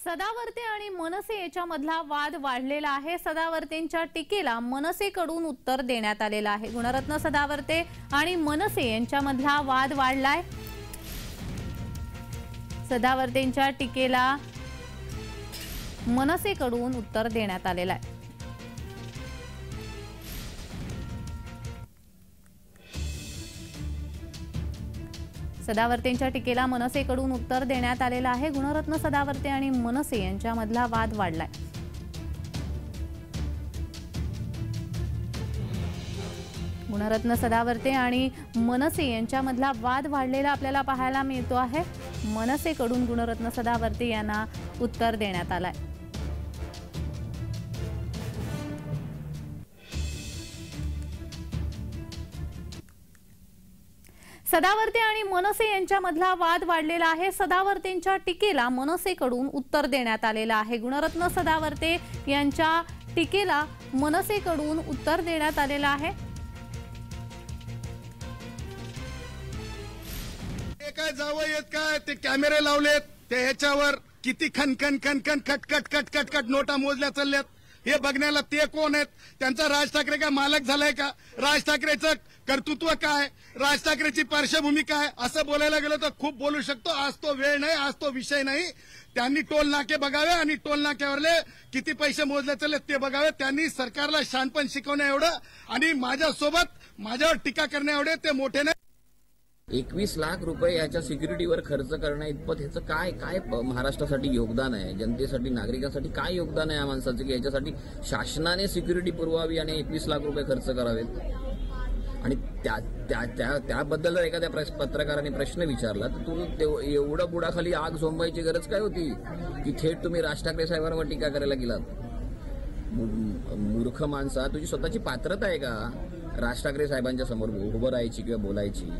सदावर्ते आणि मनसे याच्यामधला वाद वाढलेला आहे। सदावर्तेंच्या टीकेला मनसेकडून उत्तर देण्यात आलेलं आहे। गुणरत्न सदावर्ते आणि मनसे यांच्यामधला वाद वाढलाय। सदावर्तेंच्या टीकेला मनसेकडून उत्तर देण्यात आलेलं आहे। सदावर्तेंच्या टीकेला मनसेकडून उत्तर देण्यात आलेलं आहे। गुणरत्न सदावर्ते आणि मनसे यांच्यामधला वाद वाढलाय। गुणरत्न सदावर्ते आणि मनसे यांच्यामधला वाद वाढलेला आपल्याला पाहायला मिळतो आहे। मनसेकडून गुणरत्न सदावर्ते यांना उत्तर देण्यात आलंय। सदावर्ते आणि मनसे यांच्यामधला वाद वाढलेला आहे। सदावर्तेंच्या टीकेला मनसेकडून उत्तर देण्यात आलेलं आहे। गुणरत्न सदावर्ते यांच्या टीकेला मनसेकडून उत्तर देण्यात आलेलं आहे। काय जावं येत काय ते कॅमेरे लावलेत ते ह्याच्यावर किती खनखन खनखन खटखट खटखट खट नोटा मोजल्या चालल्यात हे बघण्याला ते कोण आहेत? त्यांचा राज ठाकरे काय मालक झालाय का? राज ठाकरेचं कर्तृत्व काय? राज ठाकरेची पार्श्वभूमी काय? असं बोलायला गेलं तर खूप बोलू शकतो। आज तो वेळ नाही, आज तो विषय नाही। त्यांनी टोल नाके बघावे आणि टोल नाक्यावरले किती पैसे मोजले चालले ते बघावे। त्यांनी सरकारला शहाणपण शिकवण्या एवढं आणि माझ्यासोबत माझ्यावर टीका करण्या एवढे ते मोठे नाही। 21 लाख रुपये याच्या सिक्युरिटीवर खर्च करण्या इतपत ह्याचं काय काय महाराष्ट्रासाठी योगदान आहे? जनतेसाठी, नागरिकांसाठी काय योगदान आहे या माणसाचं की याच्यासाठी शासनाने सिक्युरिटी पुरवावी आणि 21 लाख रुपये खर्च करावेत? आणि त्याबद्दल जर एखाद्या पत्रकाराने प्रश्न विचारला तर तू एवढं बुडाखाली आग झोंबायची गरज काय होती की थेट तुम्ही राज ठाकरे साहेबांवर टीका करायला गेलात? मूर्ख माणसा, तुझी स्वतःची पात्रता आहे का राज ठाकरे साहेबांच्या समोर उभं राहायची किंवा बोलायची?